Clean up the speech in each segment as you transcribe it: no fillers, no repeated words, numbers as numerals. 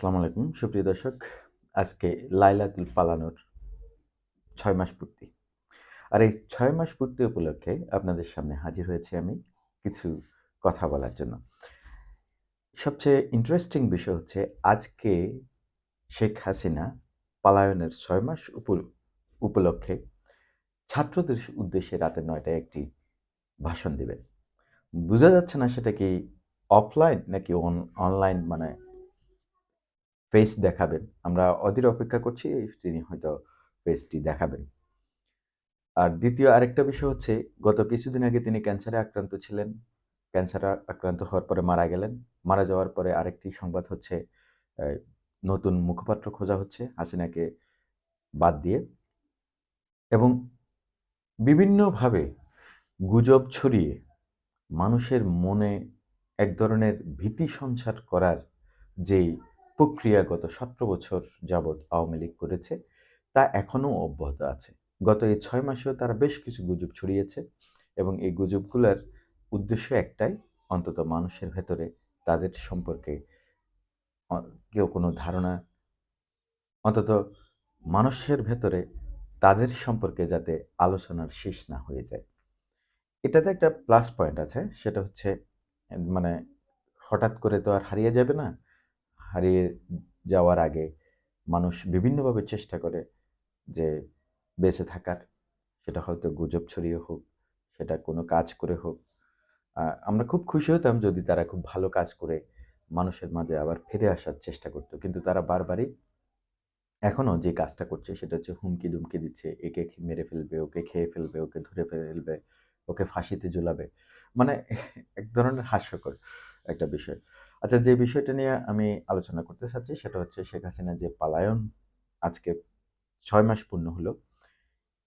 আসসালামু আলাইকুম সুপ্রিয় দর্শক। আজকে লাইলাতুল পালানোর ৬ মাস পূর্তি। আর এই ৬ মাস পূর্তি উপলক্ষে আপনাদের সামনে হাজির হয়েছি আমি কিছু কথা বলার জন্য। সবচেয়ে ইন্টারেস্টিং বিষয় হচ্ছে আজকে শেখ হাসিনা পালায়নের ৬ মাস উপলক্ষে ছাত্রদের উদ্দেশ্যে রাতে ৯ টায় একটি ভাষণ দিবেন। বোঝা যাচ্ছে না সেটা কি অফলাইন নাকি অনলাইন মানে ফেস দেখাবেন। আমরা অধীর অপেক্ষা করছি তিনি হয়তো ফেসটি দেখাবেন। আর দ্বিতীয় আরেকটা বিষয় হচ্ছে গত কিছুদিন আগে তিনি ক্যান্সারে আক্রান্ত ছিলেন। ক্যান্সারে আক্রান্ত হওয়ার পরে মারা গেলেন। মারা যাওয়ার পরে আরেকটি সংবাদ হচ্ছে অ্যা নতুন মুখপাত্র খোঁজা হচ্ছে হাসিনাকে বাদ দিয়ে এবং বিভিন্নভাবে গুজব ছড়িয়ে মানুষের মনে এক ধরনের ভীতি সঞ্চার করার যেই প্রক্রিয়া গত ১৭ বছর যাবৎ আওয়ামী লীগ করেছে, তা এখনো অব্যাহত আছে। গত এই ৬ মাসেও তারা বেশ কিছু গুজব ছড়িয়েছে এবং এই গুজবগুলার উদ্দেশ্য একটাই, অন্তত মানুষের ভেতরে তাদের সম্পর্কে অ কেউ কোনো ধারণা অন্তত মানুষের ভেতরে তাদের সম্পর্কে যাতে আলোচনার শেষ না হয়ে যায়। এটাতে একটা প্লাস পয়েন্ট আছে। সেটা হচ্ছে মানে হঠাৎ করে তো আর হারিয়ে যাবে না। হারিয়ে যাওয়ার আগে মানুষ বিভিন্নভাবে চেষ্টা করে যে বেঁচে থাকার। সেটা হয়তো গুজব ছড়িয়ে হোক, সেটা কোনো কাজ করে হোক। আমরা খুব খুশি হতাম যদি তারা খুব ভালো কাজ করে মানুষের মাঝে আবার ফিরে আসার চেষ্টা করত। কিন্তু তারা বারবারই এখনো যে কাজটা করছে সেটা হচ্ছে হুমকি-দুমকি দিচ্ছে। একে মেরে ফেলবে, ওকে খেয়ে ফেলবে, ওকে ধরে ফেলবে, ওকে ফাঁসিতে ঝুলাবে। মানে এক ধরনের হাস্যকর একটা বিষয়। আচ্ছা, যে বিষয়টা নিয়ে আমি আলোচনা করতে চাচ্ছি সেটা হচ্ছে শেখ হাসিনার যে পালায়ন আজকে ৬ মাস পূর্ণ হলো।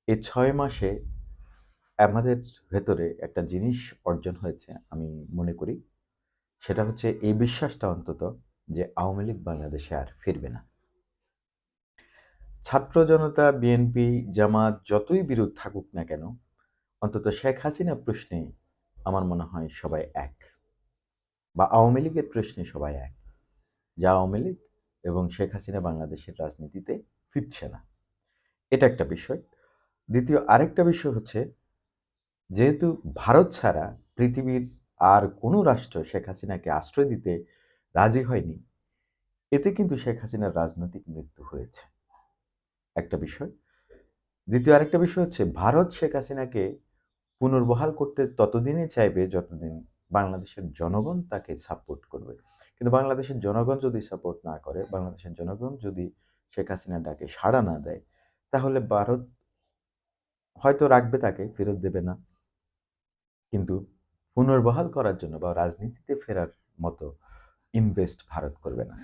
এই ৬ মাসে আমাদের ভেতরে একটা জিনিস অর্জন হয়েছে আমি মনে করি। সেটা হচ্ছে এই বিশ্বাসটা অন্তত যে আওয়ামী লীগ বাংলাদেশে আর ফিরবে না। ছাত্র জনতা, বিএনপি, জামাত যতই বিরোধ থাকুক না কেন, অন্তত শেখ হাসিনা প্রশ্নে আমার মনে হয় সবাই এক। বা আওয়ামী লীগের প্রশ্নে সবাই এক। যে আওয়ামী লীগ এবং শেখ হাসিনা বাংলাদেশের রাজনীতিতে ফিরছে না। এটা একটা বিষয়। দ্বিতীয় আরেকটা বিষয় হচ্ছে যেহেতু ভারত ছাড়া পৃথিবীর আর কোনো রাষ্ট্র শেখ হাসিনাকে আশ্রয় দিতে রাজি হয়নি, এতে কিন্তু শেখ হাসিনার রাজনৈতিক মৃত্যু হয়েছে। একটা বিষয়। দ্বিতীয় আরেকটা বিষয় হচ্ছে ভারত শেখ হাসিনাকে পুনর্বহাল করতে ততদিনই চাইবে যতদিন বাংলাদেশের জনগণ তাকে সাপোর্ট করবে। কিন্তু বাংলাদেশের জনগণ যদি সাপোর্ট না করে, বাংলাদেশের জনগণ যদি শেখ হাসিনার ডাকে সাড়া না দেয়, তাহলে ভারত হয়তো রাখবে তাকে, ফেরত দেবে না। কিন্তু পুনর্বহাল করার জন্য বা রাজনীতিতে ফেরার মতো ইনভেস্ট ভারত করবে না।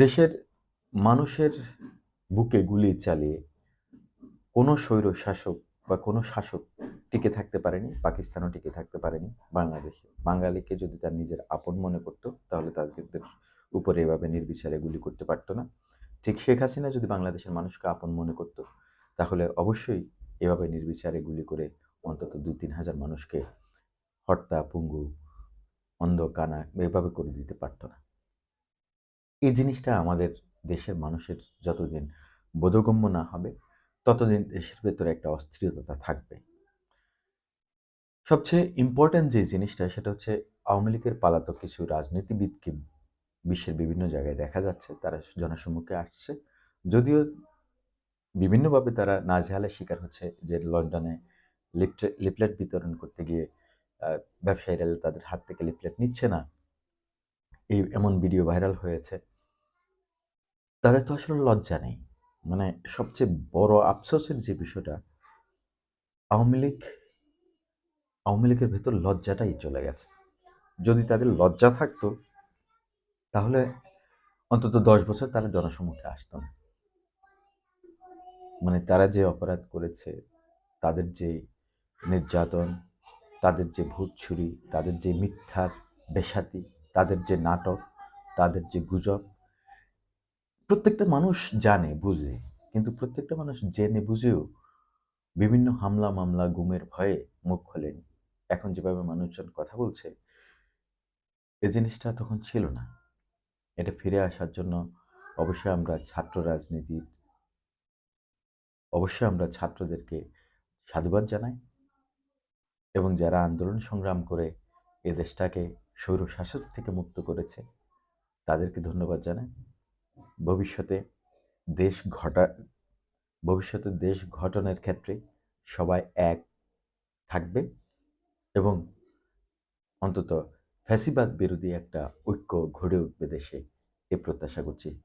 দেশের মানুষের বুকে গুলি চালিয়ে কোনো স্বৈরশাসক বা কোনো শাসক টিকে থাকতে পারেনি, পাকিস্তানও টিকে থাকতে পারেনি, বাংলাদেশে। বাঙালিকে যদি তার নিজের আপন মনে করত, তাহলে তাদের উপরে এভাবে নির্বিচারে গুলি করতে পারত না। ঠিক শেখ হাসিনা যদি বাংলাদেশের মানুষকে আপন মনে করত, তাহলে অবশ্যই এভাবে নির্বিচারে গুলি করে অন্তত ২-৩ হাজার মানুষকে হত্যা, পঙ্গু, অন্ধ, কানা এভাবে করে দিতে পারত না। এই জিনিসটা আমাদের দেশের মানুষের যতদিন বোধগম্য না হবে, ততদিন দেশের ভেতরে একটা অস্থিরতা থাকবে। সবচেয়ে ইম্পোর্টেন্ট যে জিনিসটা সেটা হচ্ছে আওয়ামী লীগের পলাতক কিছু রাজনীতিবিদকে বিশ্বের বিভিন্ন জায়গায় দেখা যাচ্ছে। তারা জনসম্মুখে আসছে। যদিও বিভিন্নভাবে তারা নাজেহালের শিকার হচ্ছে যে লন্ডনে লিফলেট বিতরণ করতে গিয়ে আ ব্যবসায়ীরা তাদের হাত থেকে লিফলেট নিচ্ছে না। এমন ভিডিও ভাইরাল হয়েছে। তাদের তো আসলে লজ্জা নেই। মানে সবচেয়ে বড় আফসোসের যে বিষয়টা, আওয়ামী লীগ আওয়ামী লীগের ভেতর লজ্জাটাই চলে গেছে। যদি তাদের লজ্জা থাকতো, তাহলে অন্তত ১০ বছর তারা জনসম্মুখে আসতো না। মানে তারা যে অপরাধ করেছে, তাদের যে নির্যাতন, তাদের যে ভূতছুরি, তাদের যে মিথ্যার বেশ্যাতি, তাদের যে নাটক, তাদের যে গুজব, প্রত্যেকটা মানুষ জানে, বুঝে। কিন্তু প্রত্যেকটা মানুষ জেনে বুঝেও বিভিন্ন হামলা, মামলা, গুমের ভয়ে মুখ খোলেনি। এখন যেভাবে মানুষজন কথা বলছে, এই জিনিসটা তখন ছিল না। এটা ফিরে আসার জন্য অবশ্যই আমরা ছাত্র রাজনীতির অবশ্যই আমরা ছাত্রদেরকে সাধুবাদ জানাই এবং যারা আন্দোলন সংগ্রাম করে এ দেশটাকে স্বৈরশাসক থেকে মুক্ত করেছে তাদেরকে ধন্যবাদ জানাই। ভবিষ্যতে দেশ ঘটা ভবিষ্যতে দেশ গঠনের ক্ষেত্রে সবাই এক থাকবে এবং অন্তত ফ্যাসিবাদ বিরোধী একটা ঐক্য গড়ে উঠবে দেশে, এ প্রত্যাশা করছি।